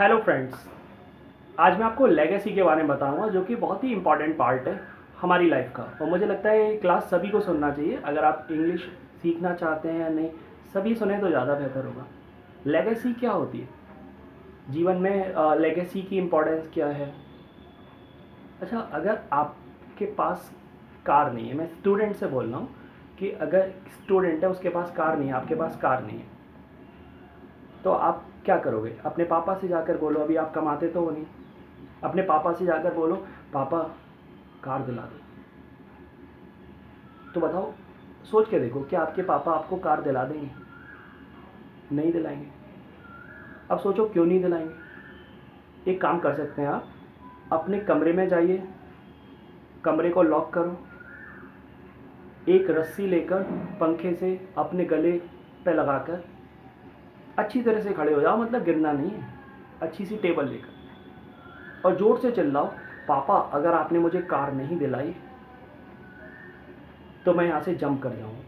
Hello friends. आज मैं आपको लेगेसी के बारे में बताऊंगा जो कि बहुत ही इंपॉर्टेंट पार्ट है हमारी लाइफ का, और मुझे लगता है ये क्लास सभी को सुनना चाहिए। अगर आप इंग्लिश सीखना चाहते हैं या नहीं, सभी सुने तो ज़्यादा बेहतर होगा। लेगेसी क्या होती है जीवन में? लेगेसी की इम्पोर्टेंस क्या है? अच्छा, अगर आपके पास कार नहीं है, मैं स्टूडेंट से बोल रहा हूँ कि अगर स्टूडेंट है उसके पास कार नहीं है, आपके पास कार नहीं है, तो आप क्या करोगे? अपने पापा से जाकर बोलो, अभी आप कमाते तो हो नहीं, अपने पापा से जाकर बोलो पापा कार दिला दो। तो बताओ, सोच के देखो, क्या आपके पापा आपको कार दिला देंगे? नहीं दिलाएंगे। अब सोचो क्यों नहीं दिलाएंगे। एक काम कर सकते हैं आप, अपने कमरे में जाइए, कमरे को लॉक करो, एक रस्सी लेकर पंखे से अपने गले पे लगाकर अच्छी तरह से खड़े हो जाओ, मतलब गिरना नहीं है, अच्छी सी टेबल लेकर, और ज़ोर से चिल्लाओ पापा अगर आपने मुझे कार नहीं दिलाई तो मैं यहाँ से जंप कर जाऊँगा।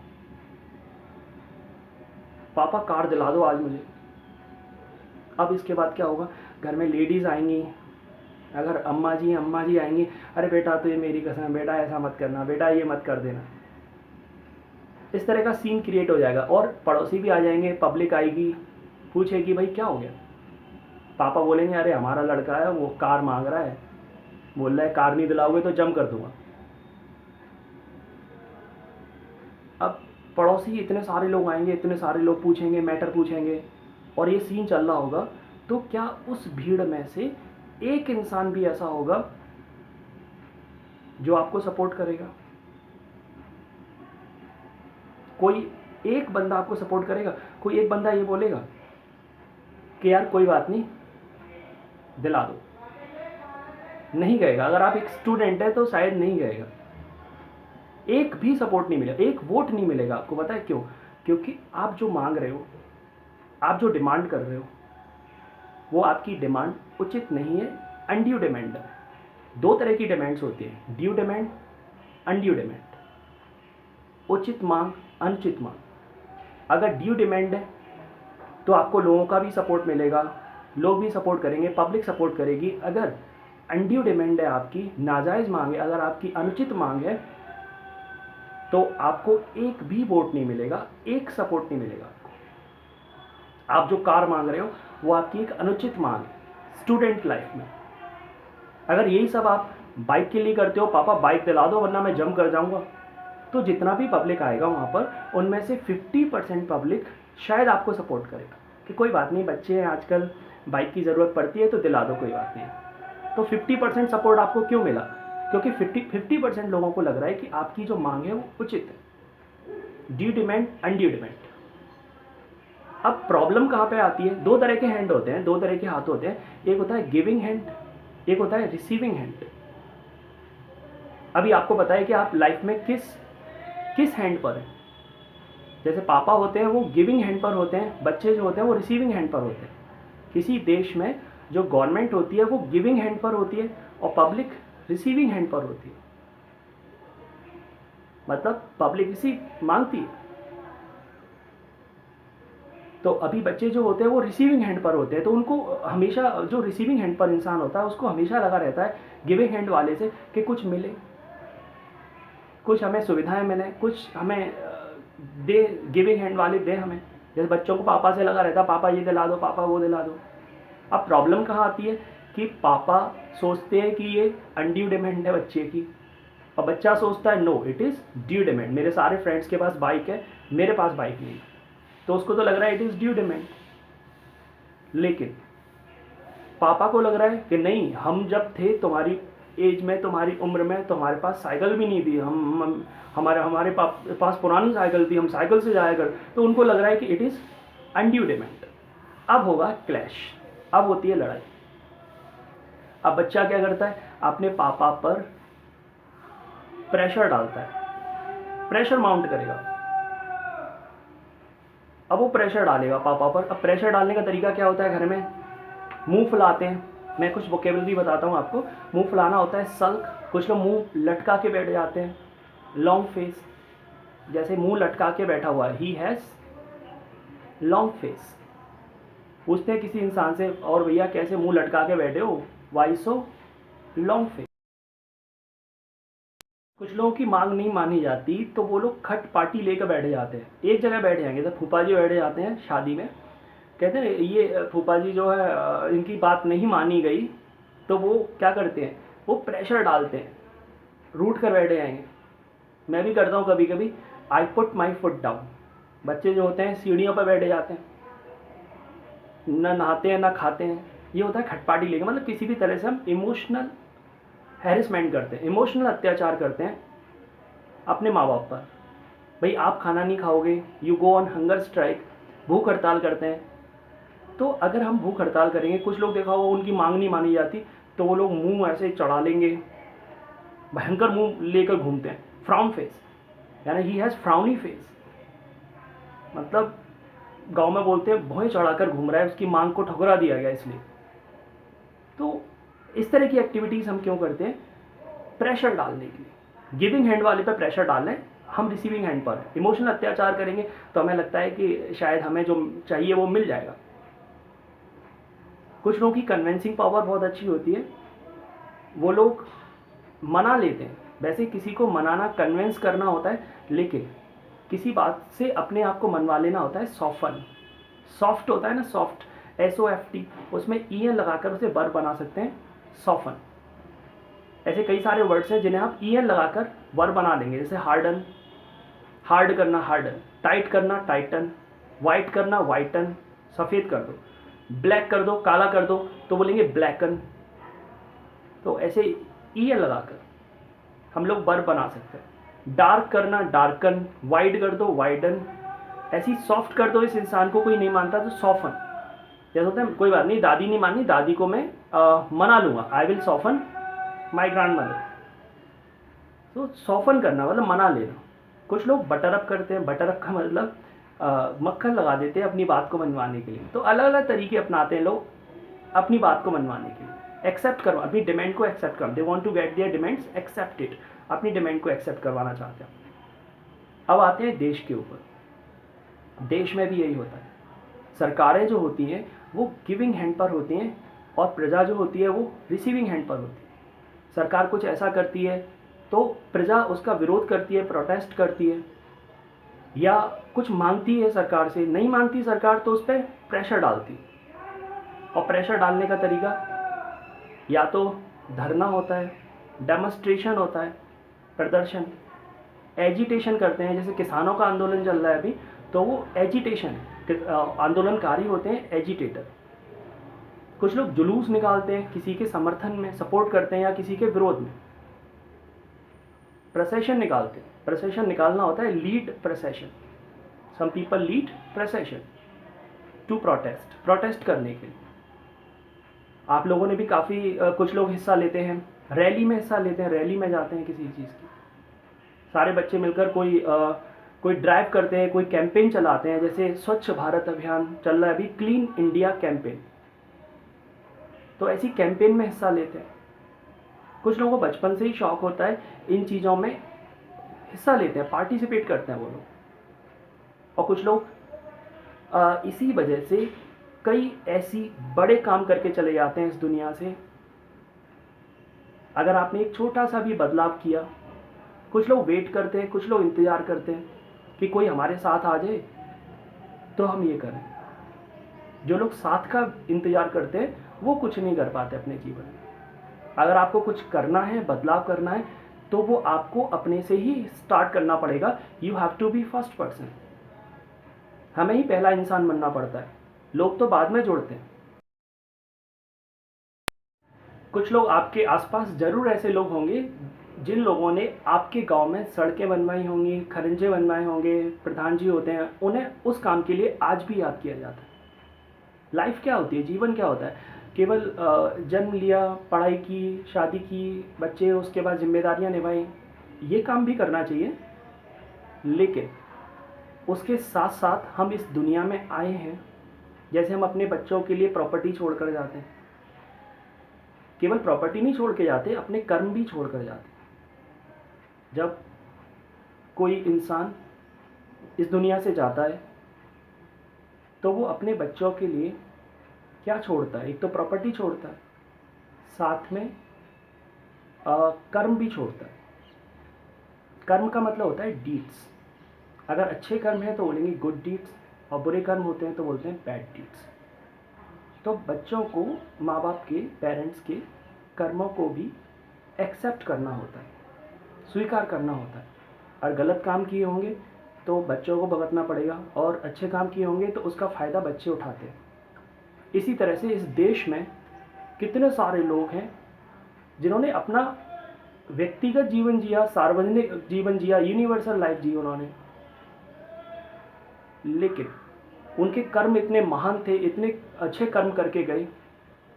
पापा कार दिला दो आज मुझे। अब इसके बाद क्या होगा? घर में लेडीज़ आएंगी, अगर अम्मा जी आएंगी, अरे बेटा तो ये मेरी कसम, बेटा ऐसा मत करना, बेटा ये मत कर देना। इस तरह का सीन क्रिएट हो जाएगा, और पड़ोसी भी आ जाएंगे, पब्लिक आएगी, पूछेगी भाई क्या हो गया। पापा बोलेंगे अरे हमारा लड़का है, वो कार मांग रहा है, बोल रहा है कार नहीं दिलाओगे तो जंप कर दूंगा। अब पड़ोसी इतने सारे लोग आएंगे, इतने सारे लोग पूछेंगे, मैटर पूछेंगे, और ये सीन चल रहा होगा, तो क्या उस भीड़ में से एक इंसान भी ऐसा होगा जो आपको सपोर्ट करेगा? कोई एक बंदा आपको सपोर्ट करेगा? कोई एक बंदा ये बोलेगा कि यार कोई बात नहीं, दिला दो? नहीं गएगा। अगर आप एक स्टूडेंट है तो शायद नहीं गएगा। एक भी सपोर्ट नहीं मिलेगा, एक वोट नहीं मिलेगा आपको। पता है क्यों? क्योंकि आप जो मांग रहे हो, आप जो डिमांड कर रहे हो, वो आपकी डिमांड उचित नहीं है, अनड्यू डिमांड है। दो तरह की डिमांड्स होती है, ड्यू डिमांड, अनड्यू डिमांड। उचित मांग, अनुचित मांग। अगर ड्यू डिमांड है तो आपको लोगों का भी सपोर्ट मिलेगा, लोग भी सपोर्ट करेंगे, पब्लिक सपोर्ट करेगी। अगर अनड्यू डिमांड है, आपकी नाजायज़ मांग है, अगर आपकी अनुचित मांग है, तो आपको एक भी वोट नहीं मिलेगा, एक सपोर्ट नहीं मिलेगा। आप जो कार मांग रहे हो वो आपकी एक अनुचित मांग है स्टूडेंट लाइफ में। अगर यही सब आप बाइक के लिए करते हो, पापा बाइक दिला दो वरना मैं जंप कर जाऊंगा, तो जितना भी पब्लिक आएगा वहाँ पर, उनमें से 50% पब्लिक शायद आपको सपोर्ट करेगा कि कोई बात नहीं, बच्चे हैं आजकल, बाइक की ज़रूरत पड़ती है तो दिला दो, कोई बात नहीं। तो 50% सपोर्ट आपको क्यों मिला? क्योंकि 50% लोगों को लग रहा है कि आपकी जो मांग है वो उचित है। Due demand, undue demand. अब प्रॉब्लम कहाँ पे आती है? दो तरह के हैंड होते हैं, दो तरह के हाथ होते हैं। एक होता है गिविंग हैंड, एक होता है रिसीविंग हैंड। अभी आपको पता है कि आप लाइफ में किस किस हैंड पर हैं। जैसे पापा होते हैं वो गिविंग हैंड पर होते हैं, बच्चे जो होते हैं वो रिसीविंग हैंड पर होते हैं। किसी देश में जो गवर्नमेंट होती है वो गिविंग हैंड पर होती है और पब्लिक रिसीविंग हैंड पर होती है। मतलब पब्लिक रिसीव मांगती है, तो अभी बच्चे जो होते हैं वो रिसीविंग हैंड पर होते हैं। तो उनको हमेशा, जो रिसीविंग हैंड पर इंसान होता है उसको हमेशा लगा रहता है गिविंग हैंड वाले से कि कुछ मिले, कुछ हमें सुविधाएं मिले, कुछ हमें दे, गिविंग हैंड वाले दे हमें। जैसे बच्चों को पापा से लगा रहता है, पापा ये दिला दो, पापा वो दिला दो। अब प्रॉब्लम कहाँ आती है कि पापा सोचते हैं कि ये अनड्यू डिमांड है बच्चे की, और बच्चा सोचता है no, it is due demand. मेरे सारे फ्रेंड्स के पास बाइक है, मेरे पास बाइक नहीं, तो उसको तो लग रहा है इट इज़ ड्यू डिमांड। लेकिन पापा को लग रहा है कि नहीं, हम जब थे तुम्हारी एज में, तुम्हारी उम्र में, तो हमारे पास साइकिल भी नहीं थी, हमारे पास पुरानी साइकिल थी, हम साइकिल से जाया कर। तो उनको लग रहा है कि इट इज़ अनड्यू डिमांड। अब होगा क्लैश, अब होती है लड़ाई। अब बच्चा क्या करता है? अपने पापा पर प्रेशर डालता है, प्रेशर माउंट करेगा। अब वो प्रेशर डालेगा पापा पर। अब प्रेशर डालने का तरीका क्या होता है? घर में मुंह फुलाते हैं। मैं कुछ वोकेबलरी बताता हूँ आपको। मुंह फुलाना होता है सल्क, कुछ लोग मुंह लटका के बैठ जाते हैं, लॉन्ग फेस, जैसे मुंह लटका के बैठा हुआ है, ही हैज़ लॉन्ग फेस। पूछते हैं किसी इंसान से, और भैया कैसे मुंह लटका के बैठे हो, वाई सो लॉन्ग फेस। कुछ लोगों की मांग नहीं मानी जाती तो वो लोग खट पार्टी लेकर बैठे जाते हैं, एक जगह बैठ जाएंगे। जब फूफा जी बैठे जाते हैं शादी में, कहते हैं ये फूफा जी जो है इनकी बात नहीं मानी गई, तो वो क्या करते हैं, वो प्रेशर डालते हैं, रूठ कर बैठे जाएंगे। मैं भी करता हूँ कभी कभी, I put my foot down. बच्चे जो होते हैं सीढ़ियों पर बैठे जाते हैं, ना नहाते हैं ना खाते हैं, ये होता है खटपाटी लेके। मतलब किसी भी तरह से हम इमोशनल हैरेसमेंट करते हैं, इमोशनल अत्याचार करते हैं अपने माँ बाप पर। भाई आप खाना नहीं खाओगे, you go on hunger strike, भूख हड़ताल करते हैं। तो अगर हम भूख हड़ताल करेंगे, कुछ लोग देखा होगा उनकी मांग नहीं मानी जाती तो वो लोग मुंह ऐसे चढ़ा लेंगे, भयंकर मुंह लेकर घूमते हैं, फ्राउन फेस, यानी ही हैज़ फ्राउनी फेस। मतलब गांव में बोलते हैं भौं चढ़ाकर घूम रहा है, उसकी मांग को ठुकरा दिया गया इसलिए। तो इस तरह की एक्टिविटीज़ हम क्यों करते हैं, प्रेशर डालने के लिए। गिविंग हैंड वाले पर प्रेशर डाल लें, हम रिसीविंग हैंड पर इमोशनल अत्याचार करेंगे तो हमें लगता है कि शायद हमें जो चाहिए वो मिल जाएगा। कुछ लोगों की कन्विंसिंग पावर बहुत अच्छी होती है, वो लोग मना लेते हैं। वैसे किसी को मनाना, कन्विंस करना होता है, लेकिन किसी बात से अपने आप को मनवा लेना होता है सॉफ्ट। सॉफ्ट होता है ना, सॉफ्ट, SOFT, उसमें EN लगाकर उसे वर्ब बना सकते हैं, सॉफन। ऐसे कई सारे वर्ड्स हैं जिन्हें आप EN लगाकर वर्ब बना देंगे, जैसे हार्डन, हार्ड करना हार्डन, टाइट करना टाइटन, वाइट करना वाइटन, सफ़ेद कर दो, ब्लैक कर दो, काला कर दो तो बोलेंगे ब्लैकन। तो ऐसे EN लगाकर हम लोग वर्ब बना सकते हैं। डार्क करना डार्कन, वाइड कर दो वाइडन, ऐसी सॉफ्ट कर दो इस इंसान को कोई नहीं मानता तो सॉफन। जैसे होता है कोई बात नहीं, दादी नहीं मानी, दादी को मैं मना लूँगा, I will soften my grand mother. तो सॉफन करना मतलब मना लेना। कुछ लोग बटर अप करते हैं, बटर अप का मतलब मक्खन लगा देते हैं अपनी बात को मनवाने के लिए। तो अलग अलग तरीके अपनाते हैं लोग अपनी बात को मनवाने के लिए। एक्सेप्ट करो, अपनी डिमांड को एक्सेप्ट करो, they want to get their demands accepted, अपनी डिमांड को एक्सेप्ट करवाना चाहते हैं। अब आते हैं देश के ऊपर। देश में भी यही होता है, सरकारें जो होती हैं वो गिविंग हैंड पर होती हैं और प्रजा जो होती है वो रिसीविंग हैंड पर होती है। सरकार कुछ ऐसा करती है तो प्रजा उसका विरोध करती है, प्रोटेस्ट करती है, या कुछ मांगती है सरकार से, नहीं मानती सरकार तो उस पर प्रेशर डालती है। और प्रेशर डालने का तरीका या तो धरना होता है, डेमोन्स्ट्रेशन होता है, प्रदर्शन, एजिटेशन करते हैं। जैसे किसानों का आंदोलन चल रहा है अभी, तो वो एजिटेशन, आंदोलनकारी होते हैं एजिटेटर। कुछ लोग जुलूस निकालते हैं, किसी के समर्थन में सपोर्ट करते हैं या किसी के विरोध में। प्रोसेशन निकालते हैं, प्रोसेशन निकालना होता है lead procession. Some people lead procession to protest, protest करने के लिए। आप लोगों ने भी काफ़ी कुछ लोग हिस्सा लेते हैं, रैली में हिस्सा लेते हैं, रैली में जाते हैं किसी चीज़ की। सारे बच्चे मिलकर कोई ड्राइव करते हैं, कोई कैंपेन चलाते हैं। जैसे स्वच्छ भारत अभियान चल रहा है अभी, क्लीन इंडिया कैंपेन, तो ऐसी कैंपेन में हिस्सा लेते हैं। कुछ लोगों को बचपन से ही शौक होता है इन चीज़ों में हिस्सा लेते हैं, पार्टिसिपेट करते हैं वो लोग। और कुछ लोग इसी वजह से कई ऐसी बड़े काम करके चले जाते हैं इस दुनिया से। अगर आपने एक छोटा सा भी बदलाव किया, कुछ लोग वेट करते हैं, कुछ लोग इंतज़ार करते हैं कि कोई हमारे साथ आ जाए तो हम ये करें। जो लोग साथ का इंतज़ार करते हैं वो कुछ नहीं कर पाते अपने जीवन में। अगर आपको कुछ करना है, बदलाव करना है, तो वो आपको अपने से ही स्टार्ट करना पड़ेगा। You have to be first person. हमें ही पहला इंसान बनना पड़ता है, लोग तो बाद में जुड़ते हैं। कुछ लोग आपके आसपास जरूर ऐसे लोग होंगे जिन लोगों ने आपके गांव में सड़कें बनवाई होंगी, खरंजे बनवाए होंगे, प्रधान जी होते हैं, उन्हें उस काम के लिए आज भी याद किया जाता है। लाइफ क्या होती है, जीवन क्या होता है, केवल जन्म लिया, पढ़ाई की, शादी की, बच्चे, उसके बाद जिम्मेदारियां निभाई, ये काम भी करना चाहिए। लेकिन उसके साथ साथ हम इस दुनिया में आए हैं, जैसे हम अपने बच्चों के लिए प्रॉपर्टी छोड़ कर जाते हैं, केवल प्रॉपर्टी नहीं छोड़ के जाते, अपने कर्म भी छोड़ कर जाते हैं। जब कोई इंसान इस दुनिया से जाता है तो वो अपने बच्चों के लिए क्या छोड़ता है? एक तो प्रॉपर्टी छोड़ता है, साथ में कर्म भी छोड़ता है। कर्म का मतलब होता है डीड्स। अगर अच्छे कर्म हैं तो बोलेंगे गुड डीड्स, और बुरे कर्म होते हैं तो बोलते हैं बैड डीड्स। तो बच्चों को माँ बाप के, पेरेंट्स के कर्मों को भी एक्सेप्ट करना होता है, स्वीकार करना होता है। और गलत काम किए होंगे तो बच्चों को भुगतना पड़ेगा, और अच्छे काम किए होंगे तो उसका फ़ायदा बच्चे उठाते हैं। इसी तरह से इस देश में कितने सारे लोग हैं जिन्होंने अपना व्यक्तिगत जीवन जिया, सार्वजनिक जीवन जिया, यूनिवर्सल लाइफ जी उन्होंने, लेकिन उनके कर्म इतने महान थे, इतने अच्छे कर्म करके गए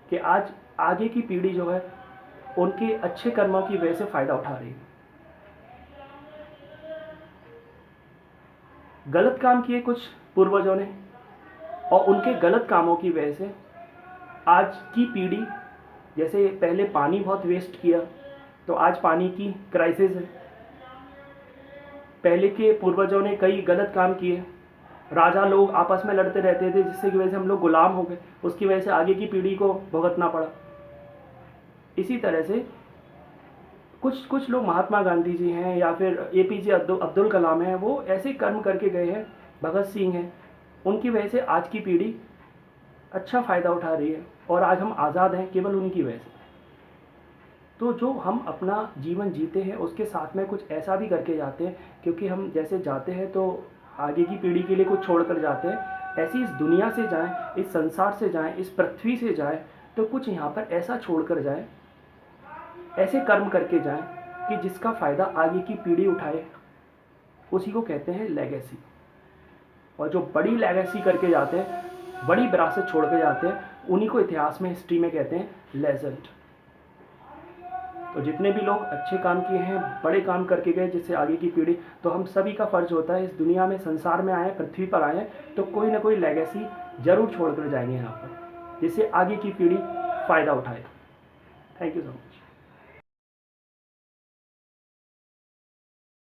कि आज आगे की पीढ़ी जो है उनके अच्छे कर्मों की वजह से फ़ायदा उठा रही है। गलत काम किए कुछ पूर्वजों ने, और उनके गलत कामों की वजह से आज की पीढ़ी, जैसे पहले पानी बहुत वेस्ट किया तो आज पानी की क्राइसिस है। पहले के पूर्वजों ने कई गलत काम किए, राजा लोग आपस में लड़ते रहते थे जिससे की वजह से हम लोग गुलाम हो गए, उसकी वजह से आगे की पीढ़ी को भुगतना पड़ा। इसी तरह से कुछ लोग, महात्मा गांधी जी हैं या फिर APJ अब्दुल कलाम हैं, वो ऐसे कर्म करके गए हैं, भगत सिंह हैं, उनकी वजह से आज की पीढ़ी अच्छा फ़ायदा उठा रही है और आज हम आज़ाद हैं केवल उनकी वजह से। तो जो हम अपना जीवन जीते हैं उसके साथ में कुछ ऐसा भी करके जाते हैं, क्योंकि हम जैसे जाते हैं तो आगे की पीढ़ी के लिए कुछ छोड़ कर जाते हैं। ऐसी इस दुनिया से जाएं, इस संसार से जाएं, इस पृथ्वी से जाएं, तो कुछ यहाँ पर ऐसा छोड़ कर जाएं, ऐसे कर्म करके जाएं कि जिसका फ़ायदा आगे की पीढ़ी उठाए। उसी को कहते हैं लेगेसी। और जो बड़ी लेगेसी करके जाते हैं, बड़ी विरासत छोड़ के जाते हैं, उन्हीं को इतिहास में, हिस्ट्री में कहते हैं लेजेंड। तो जितने भी लोग अच्छे काम किए हैं, बड़े काम करके गए जिससे आगे की पीढ़ी, तो हम सभी का फ़र्ज होता है, इस दुनिया में, संसार में आए, पृथ्वी पर आए तो कोई ना कोई लेगेसी जरूर छोड़ कर जाएंगे यहाँ पर, जिससे आगे की पीढ़ी फ़ायदा उठाए। Thank you so much.